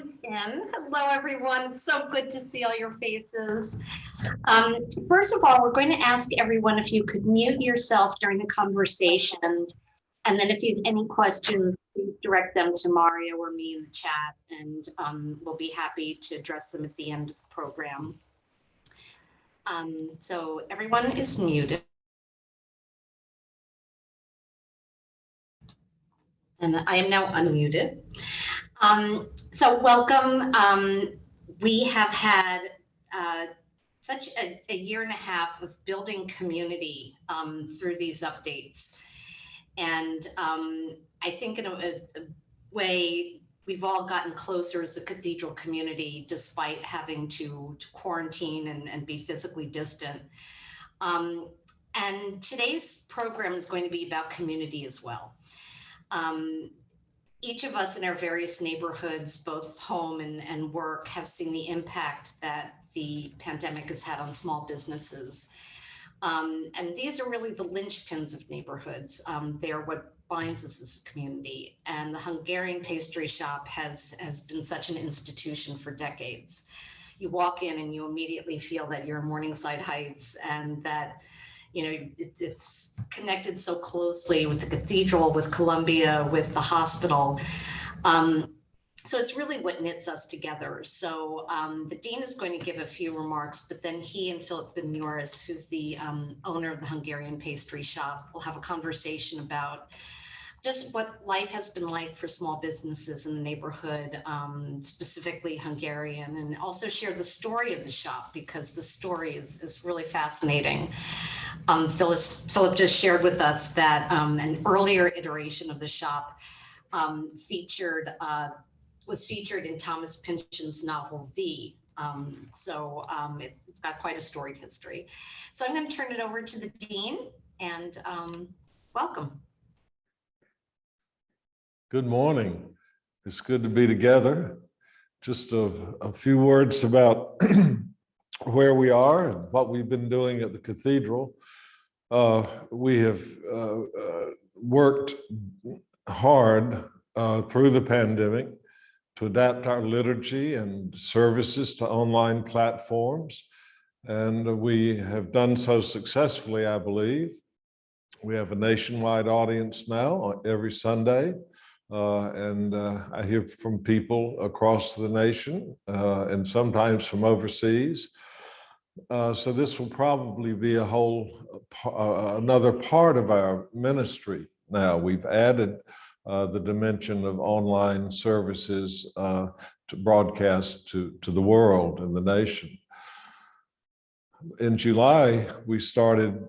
Tim. Hello, everyone. So good to see all your faces. First of all, we're going to ask everyone if you could mute yourself during the conversations. And then if you have any questions, please direct them to Mario or me in the chat, and we'll be happy to address them at the end of the program. So everyone is muted. And I am now unmuted. So welcome. We have had such a year and a half of building community through these updates. And I think in a way, we've all gotten closer as a Cathedral community, despite having to quarantine and be physically distant. And today's program is going to be about community as well. Each of us in our various neighborhoods, both home and work, have seen the impact that the pandemic has had on small businesses. And these are really the linchpins of neighborhoods. They're what binds us as a community. And the Hungarian Pastry Shop has been such an institution for decades. You walk in and you immediately feel that you're in Morningside Heights, and that it's connected so closely with the Cathedral, with Columbia, with the hospital. So it's really what knits us together. So the Dean is going to give a few remarks, but then he and Philip Binioris, who's the owner of the Hungarian Pastry Shop, will have a conversation about just what life has been like for small businesses in the neighborhood, specifically Hungarian, and also share the story of the shop, because the story is really fascinating. Philip just shared with us that an earlier iteration of the shop was featured in Thomas Pynchon's novel V. So it's got quite a storied history. So I'm going to turn it over to the Dean, and welcome. Good morning. It's good to be together. Just a few words about where we are and what we've been doing at the Cathedral. We have worked hard through the pandemic to adapt our liturgy and services to online platforms, and we have done so successfully, I believe. We have a nationwide audience now every Sunday. And I hear from people across the nation and sometimes from overseas. So this will probably be another part of our ministry now. We've added the dimension of online services to broadcast to the world and the nation. In July, we started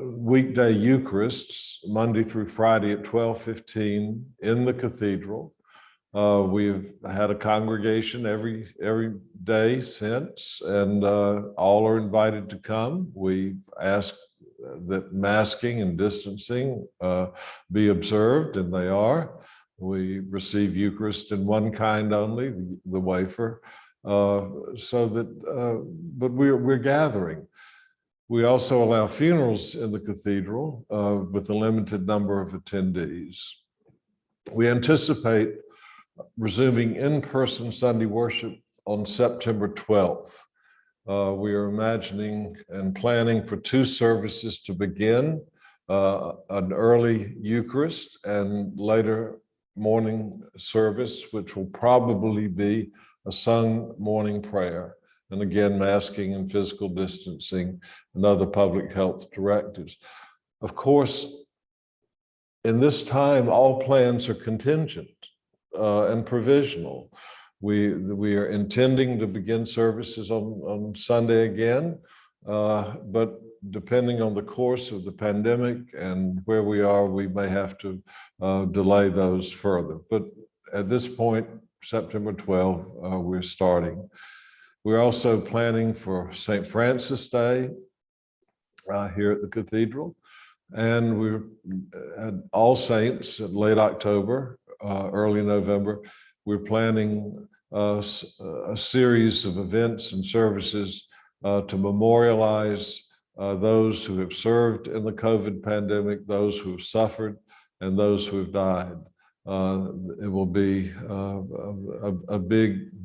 weekday Eucharists, Monday through Friday at 12:15 in the Cathedral. We've had a congregation every day since, and all are invited to come. We ask that masking and distancing be observed, and they are. We receive Eucharist in one kind only, the wafer, but we're gathering. We also allow funerals in the Cathedral with a limited number of attendees. We anticipate resuming in-person Sunday worship on September 12th. We are imagining and planning for 2 services to begin, an early Eucharist and later morning service, which will probably be a sung morning prayer. And again, masking and physical distancing and other public health directives. Of course, in this time, all plans are contingent and provisional. We are intending to begin services on Sunday again, but depending on the course of the pandemic and where we are, we may have to delay those further. But at this point, September 12th, we're starting. We're also planning for St. Francis Day here at the Cathedral, and we're at All Saints in late October, early November. We're planning a series of events and services to memorialize those who have served in the COVID pandemic, those who have suffered, and those who have died. It will be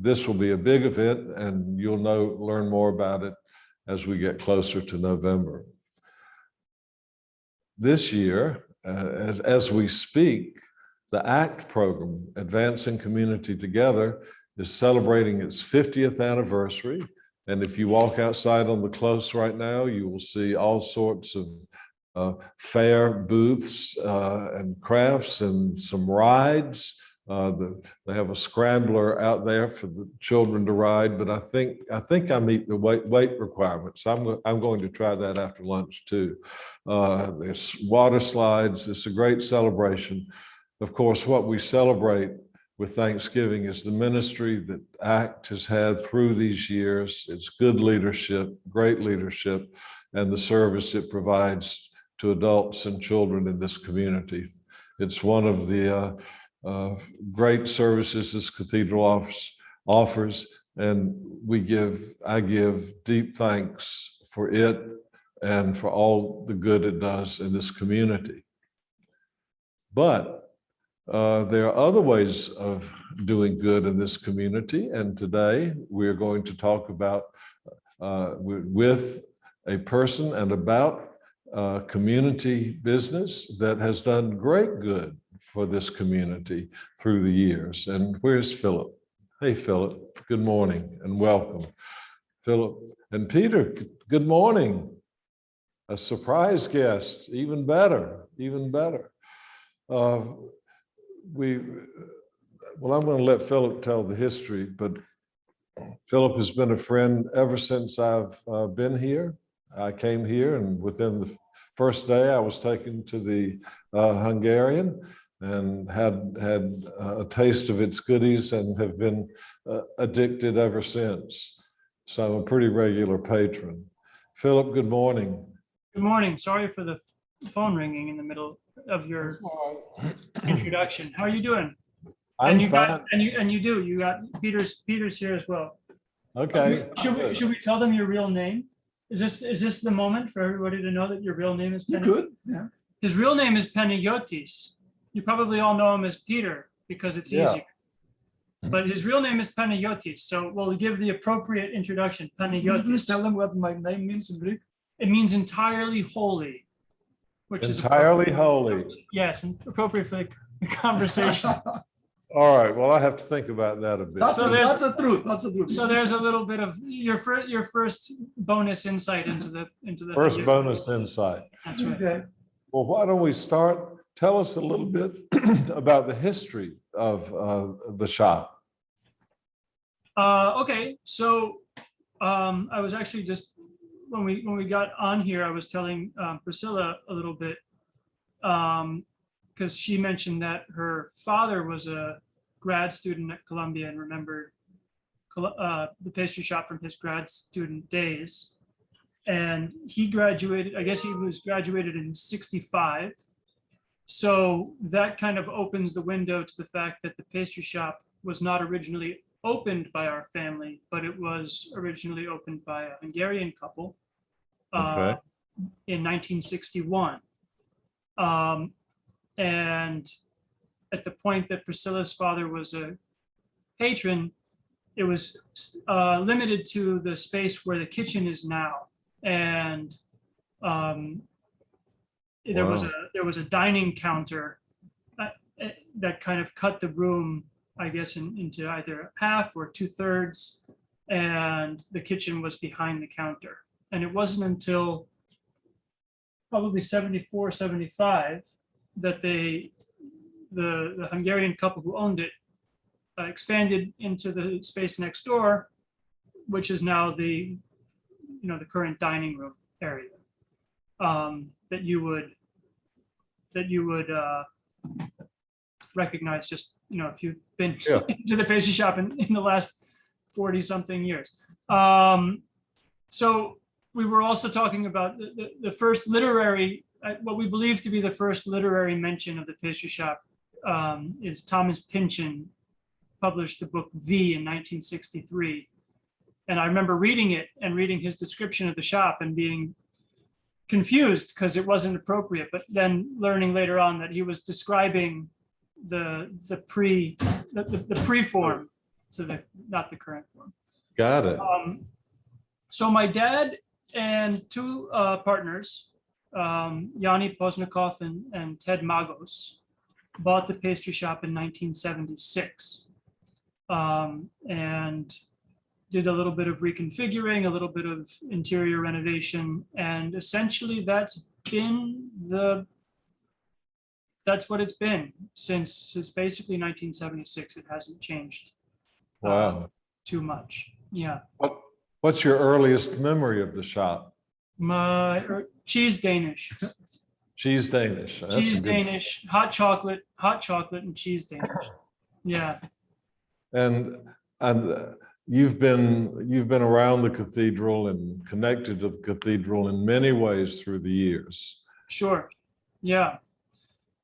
this will be a big event, and you'll learn more about it as we get closer to November. This year, as we speak, the ACT program, Advancing Community Together, is celebrating its 50th anniversary. And if you walk outside on the close right now, you will see all sorts of fair booths and crafts and some rides. They have a scrambler out there for the children to ride, but I think I meet the weight requirements. I'm going to try that after lunch too. There's water slides. It's a great celebration. Of course, what we celebrate with Thanksgiving is the ministry that ACT has had through these years. It's good leadership, great leadership, and the service it provides to adults and children in this community. It's one of the great services this cathedral offers, and I give deep thanks for it and for all the good it does in this community. But there are other ways of doing good in this community, and today we're going to talk about with a person and about community business that has done great good for this community through the years. And where's Philip? Hey, Philip, good morning and welcome. Philip and Peter, good morning. A surprise guest, even better, even better. Well, I'm going to let Philip tell the history, but Philip has been a friend ever since I've been here. I came here, and within the first day, I was taken to the Hungarian and had a taste of its goodies and have been addicted ever since. So I'm a pretty regular patron. Philip, good morning. Good morning. Sorry for the phone ringing in the middle of your introduction. How are you doing? I'm fine. You got Peter's here as well. Okay. Should we tell them your real name? Is this the moment for everybody to know that your real name is Penny? You could, yeah. His real name is Binioris. You probably all know him as Peter because it's easier. But his real name is Binioris. So we'll give the appropriate introduction. Could you please Binioris. tell them what my name means in Greek? It means entirely holy, which is Entirely holy. yes, and appropriate for the conversation. All right. Well, I have to think about that a bit. That's, So that's the truth. That's the truth. So there's a little bit of your first bonus insight into the First bonus insight. That's right. Okay. Well, why don't we start? Tell us a little bit about the history of the shop. Okay, so I was actually just when we got on here, I was telling Priscilla a little bit because she mentioned that her father was a grad student at Columbia and remembered the pastry shop from his grad student days. And he graduated, I guess he was graduated in '65. So that kind of opens the window to the fact that the pastry shop was not originally opened by our family, but it was originally opened by a Hungarian couple in 1961. And at the point that Priscilla's father was a patron, it was limited to the space where the kitchen is now. And there was a dining counter that kind of cut the room, I guess, into either half or 2/3, and the kitchen was behind the counter. And it wasn't until probably 74, 75 that the Hungarian couple who owned it expanded into the space next door, which is now the current dining room area that you would recognize just if you've been to the pastry shop in the last 40 something years. So we were also talking about the first literary, what we believe to be the first literary mention of the pastry shop is Thomas Pynchon published the book V in 1963. And I remember reading it and reading his description of the shop and being confused because it wasn't appropriate, but then learning later on that he was describing the pre-form, so not the current form. Got it. So my dad and two partners, Yanni Poznikov and Ted Magos, bought the pastry shop in 1976, and did a little bit of reconfiguring, a little bit of interior renovation, and essentially that's what it's been since basically 1976. It hasn't changed too much. Yeah. What's your earliest memory of the shop? My cheese Danish. Cheese Danish. That's Cheese a good- Danish, hot chocolate and cheese Danish. Yeah. And you've been around the cathedral and connected to the cathedral in many ways through the years. Sure. Yeah.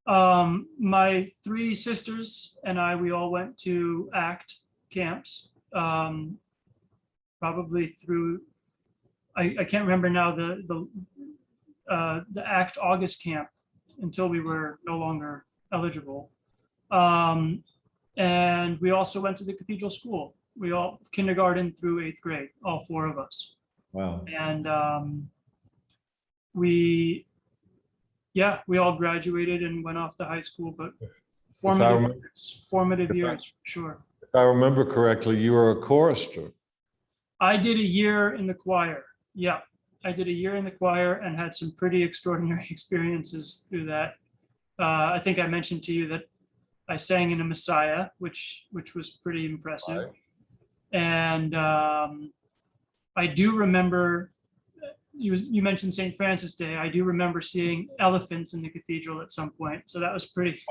My three sisters and we all went to ACT camps, probably through, I can't remember now, the ACT August camp until we were no longer eligible. And we also went to the cathedral school. We all kindergarten through 8th grade, all four of us. Wow. And we all graduated and went off to high school, but formative years, sure. If I remember correctly, you were a chorister. I did a year in the choir. Yeah, I did a year in the choir and had some pretty extraordinary experiences through that. I think I mentioned to you that I sang in a Messiah, which was pretty impressive. Right. And I do remember, you mentioned St. Francis Day. I do remember seeing elephants in the cathedral at some point. So that was pretty,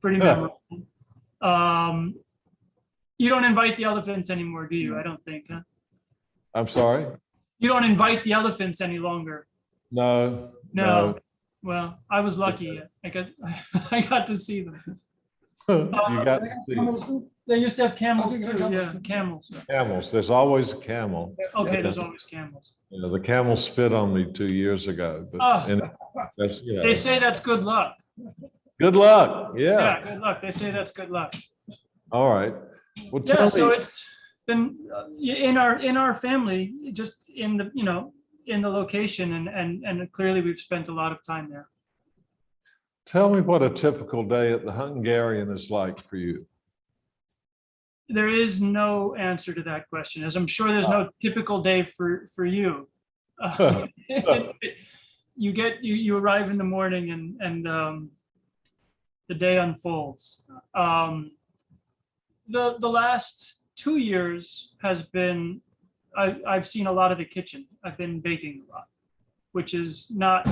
pretty memorable. You don't invite the elephants anymore, do you? I don't think, huh? I'm sorry? You don't invite the elephants any longer. No. Well, I was lucky. I got to see them. You got to see They used to have camels Oh, too. camels. Yeah, camels. camels. There's always a camel. Okay, there's always camels. You know, the camel spit on me 2 years ago, but Ah. that's, you know, They say that's good luck. good luck. Yeah, Yeah. good luck. They say that's good luck. All right. Well, Yeah, tell so me, it's been in our family, just in the in the location, and clearly we've spent a lot of time there. tell me what a typical day at the Hungarian is like for you. There is no answer to that question, as I'm sure there's no typical day for you. You arrive in the morning and the day unfolds. The last 2 years has been, I've seen a lot of the kitchen. I've been baking a lot, which is not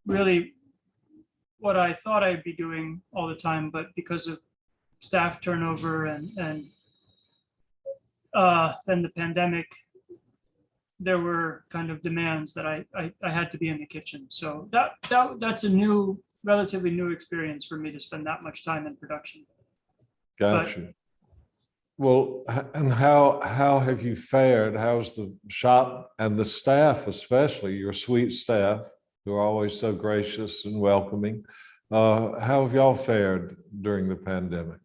really what I thought I'd be doing all the time, but because of staff turnover and then the pandemic, there were kind of demands that I had to be in the kitchen. So that's a relatively new experience for me to spend that much time in production. Gotcha. Well, and how have you fared? How's the shop and the staff, especially your sweet staff, who are always so gracious and welcoming? How have y'all fared during the pandemic?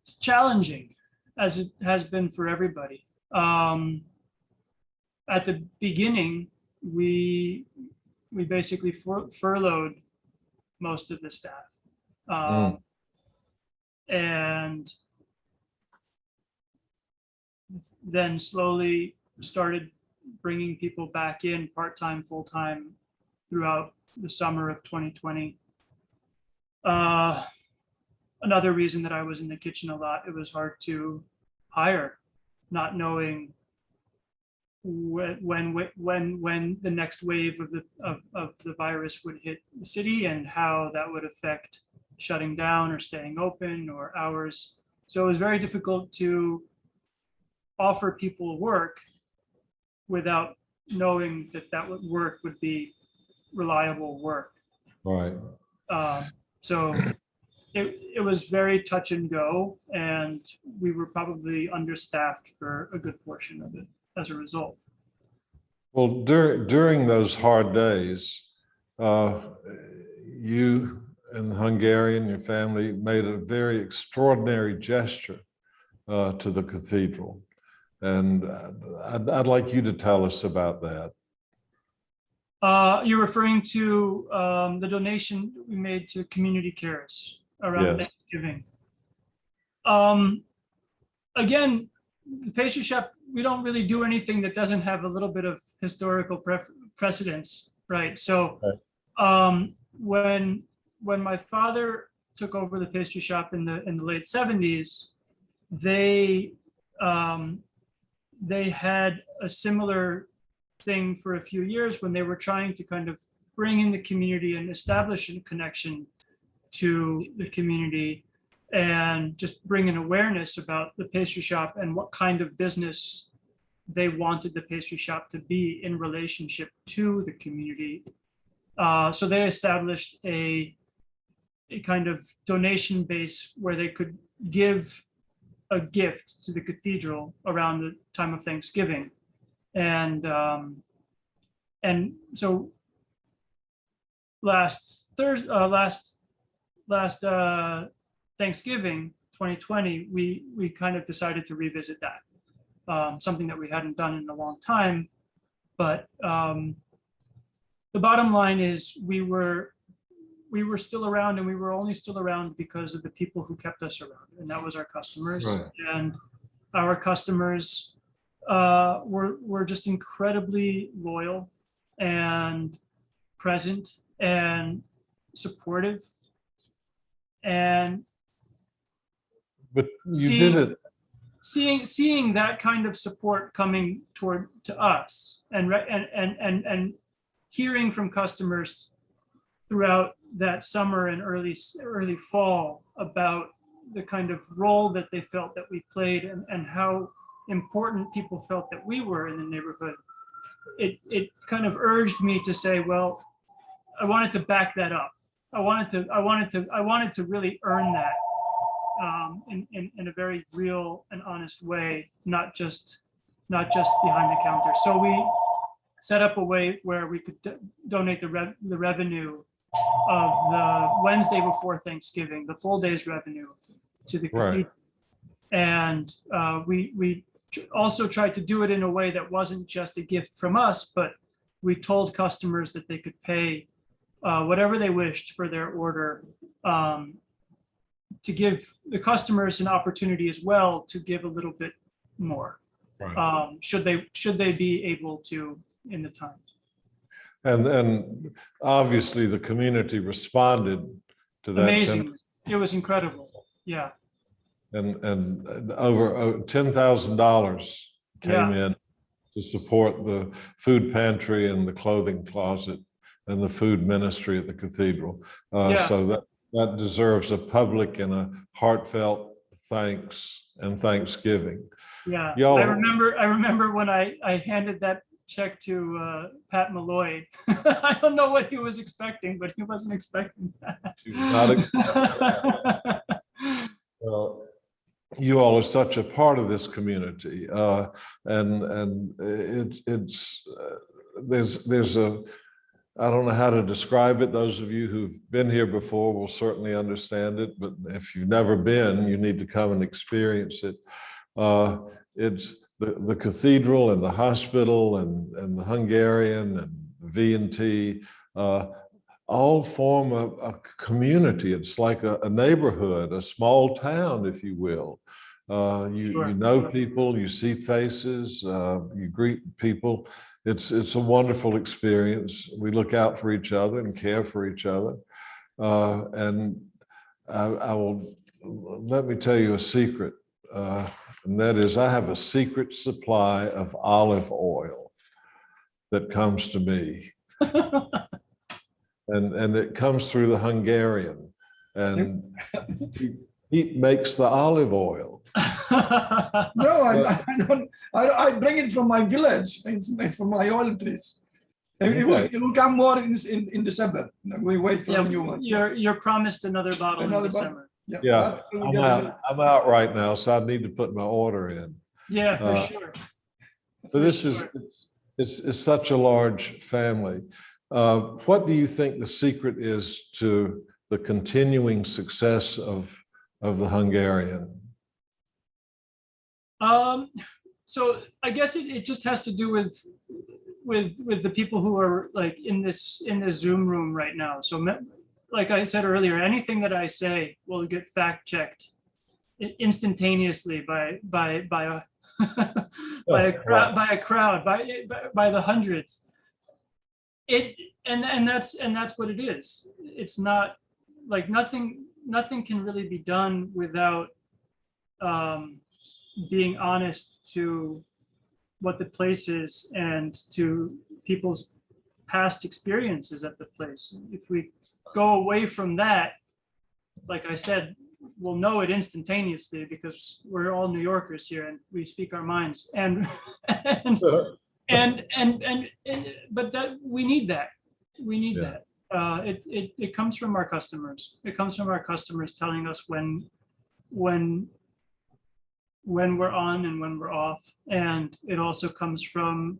It's challenging, as it has been for everybody. At the beginning, we basically furloughed most of the staff. And then slowly started bringing people back in part-time, full-time throughout the summer of 2020. Another reason that I was in the kitchen a lot, it was hard to hire, not knowing when the next wave of the virus would hit the city and how that would affect shutting down or staying open or hours. So it was very difficult to offer people work without knowing that work would be reliable work. Right. So it was very touch and go, and we were probably understaffed for a good portion of it as a result. Well, during those hard days, you and the Hungarian, your family, made a very extraordinary gesture to the cathedral. And I'd like you to tell us about that. You're referring to the donation we made to community cares around Yes. Thanksgiving. Again, the pastry shop, we don't really do anything that doesn't have a little bit of historical precedence, right? So when my father took over the pastry shop in the late 70s, they had a similar thing for a few years when they were trying to kind of bring in the community and establish a connection to the community and just bring an awareness about the pastry shop and what kind of business they wanted the pastry shop to be in relationship to the community. So they established a kind of donation base where they could give a gift to the cathedral around the time of Thanksgiving. And so last Thanksgiving 2020, we kind of decided to revisit that, something that we hadn't done in a long time. But the bottom line is we were still around, and we were only still around because of the people who kept us around, and that was our customers. Right. And our customers were just incredibly loyal and present and supportive. And But you did it. Seeing that kind of support coming to us, and hearing from customers throughout that summer and early fall about the kind of role that they felt that we played, and how important people felt that we were in the neighborhood, it kind of urged me to say, well, I wanted to back that up. I wanted to really earn that in a very real and honest way, not just behind the counter. So we set up a way where we could donate the revenue of the Wednesday before Thanksgiving, the full day's revenue, to the cathedral. And we also tried to do it in a way that wasn't just a gift from us, but we told customers that they could pay whatever they wished for their order, to give the customers an opportunity as well to give a little bit more, should they be able to in the times. And obviously the community responded to that. Amazing. It was incredible. Yeah. And over $10,000 came in to support the food pantry and the clothing closet and the food ministry at the cathedral. So that deserves a public and a heartfelt thanks and thanksgiving. Yeah, Y'all, I remember when I handed that check to Pat Malloy. I don't know what he was expecting, but he wasn't expecting that. He was not expecting that. Well, you all are such a part of this community, and it's there's a, I don't know how to describe it. Those of you who've been here before will certainly understand it, but if you've never been, you need to come and experience it. It's the cathedral and the hospital and the Hungarian and the V&T, all form a community. It's like a neighborhood, a small town, if you will. You know people, you see faces, you greet people. It's a wonderful experience. We look out for each other and care for each other. And I will, let me tell you a secret, and that is I have a secret supply of olive oil that comes to me. And it comes through the Hungarian, and he makes the olive oil. No, I don't. I bring it from my village. It's from my olive trees. It will come more in December. We wait for a new one. You're promised another bottle in December. Yeah, I'm out right now, so I need to put my order in. Yeah, for sure. But this is it's such a large family. What do you think the secret is to the continuing success of the Hungarian? So I guess it just has to do with the people who are like in this Zoom room right now. So like I said earlier, anything that I say will get fact checked instantaneously by a by a crowd by the hundreds. And that's what it is. It's not like nothing can really be done without being honest to what the place is and to people's past experiences at the place. If we go away from that, like I said, we'll know it instantaneously because we're all New Yorkers here and we speak our minds. And but that we need that. We need that. It comes from our customers. It comes from our customers telling us when we're on and when we're off, and it also comes from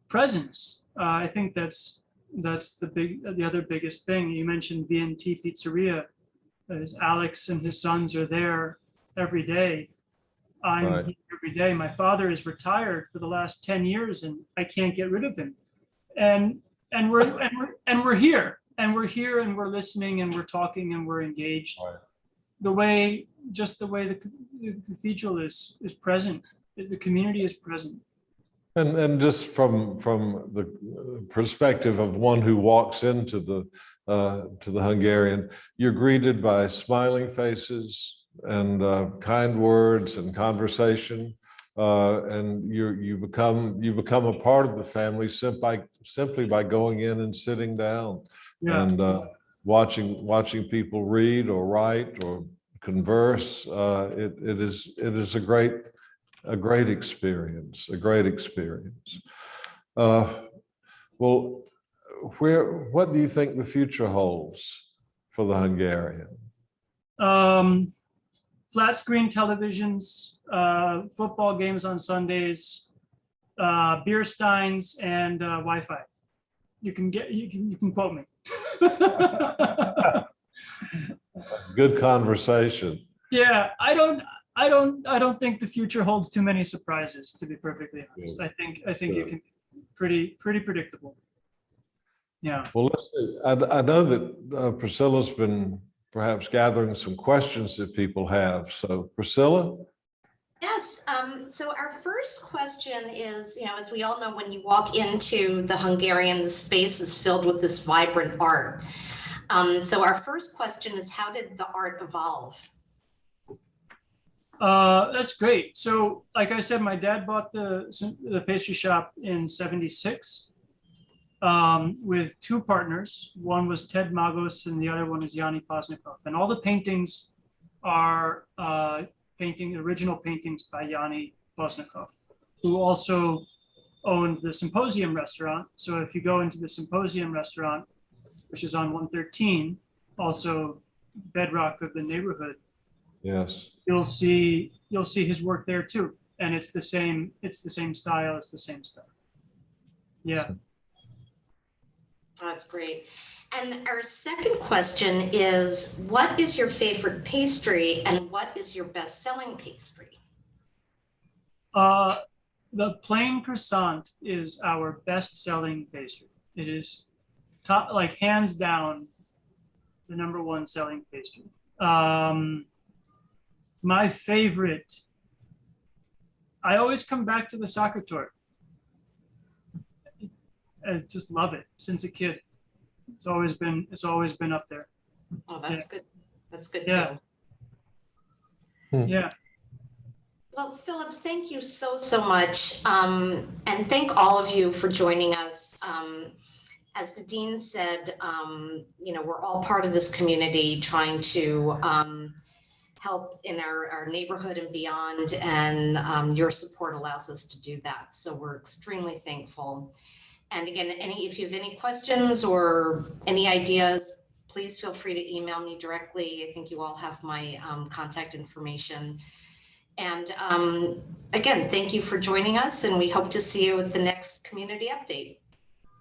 presence. I think that's the other biggest thing. You mentioned VNT Pizzeria. As Alex and his sons are there every day. I'm here every day. My father is retired for the last 10 years, and I can't get rid of him. And we're here, and we're listening, and we're talking, and we're engaged. Right. The way the cathedral is present, the community is present. And just from the perspective of one who walks into the Hungarian, you're greeted by smiling faces and kind words and conversation, and you become a part of the family simply by going in and sitting down and watching people read or write or converse. It is a great experience, Well, what do you think the future holds for the Hungarian? Flat screen televisions, football games on Sundays, beer steins, and Wi-Fi. You can quote me. Good conversation. Yeah, I don't think the future holds too many surprises, to be perfectly honest. I think it can be pretty predictable. Yeah. Well, I know that Priscilla's been perhaps gathering some questions that people have. So Priscilla? Yes, so our first question is, as we all know, when you walk into the Hungarian, the space is filled with this vibrant art. So our first question is, how did the art evolve? That's great. So like I said, my dad bought the pastry shop in '76 with two partners. One was Ted Magos and the other one is Yanni Posnikov. And all the paintings are original paintings by Yanni Posnikov, who also owned the Symposium restaurant. So if you go into the Symposium restaurant, which is on 113, also bedrock of the neighborhood, yes, you'll see his work there too, and it's the same style. It's the same stuff. Yeah. That's great. And our second question is, what is your favorite pastry and what is your best-selling pastry? The plain croissant is our best-selling pastry. It is top, like hands down, the #1 selling pastry. My favorite, I always come back to the soccer torte. I just love it since a kid. It's always been up there. Oh, that's good. That's good Yeah. too. Yeah. Well, Philip, thank you so much. And thank all of you for joining us. As the dean said, we're all part of this community trying to help in our neighborhood and beyond, and your support allows us to do that. So we're extremely thankful. And again, if you have any questions or any ideas, please feel free to email me directly. I think you all have my contact information. And again, thank you for joining us, and we hope to see you at the next community update.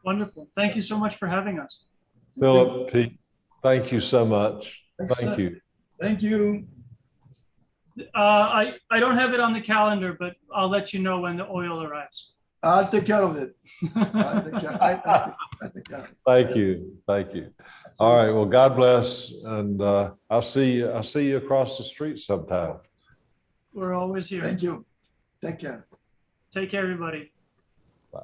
Wonderful. Thank you so much for having us. Philip, Pete, Thank you so much. Thanks, Thank sir. you. Thank you. I don't have it on the calendar, but I'll let you know when the oil arrives. I'll take care of it. I'll take care. I'll take care of it. Thank you. Thank you. All right. Well, God bless. And I'll see you across the street sometime. We're always here. Thank you. Take care. Take care, everybody. Bye.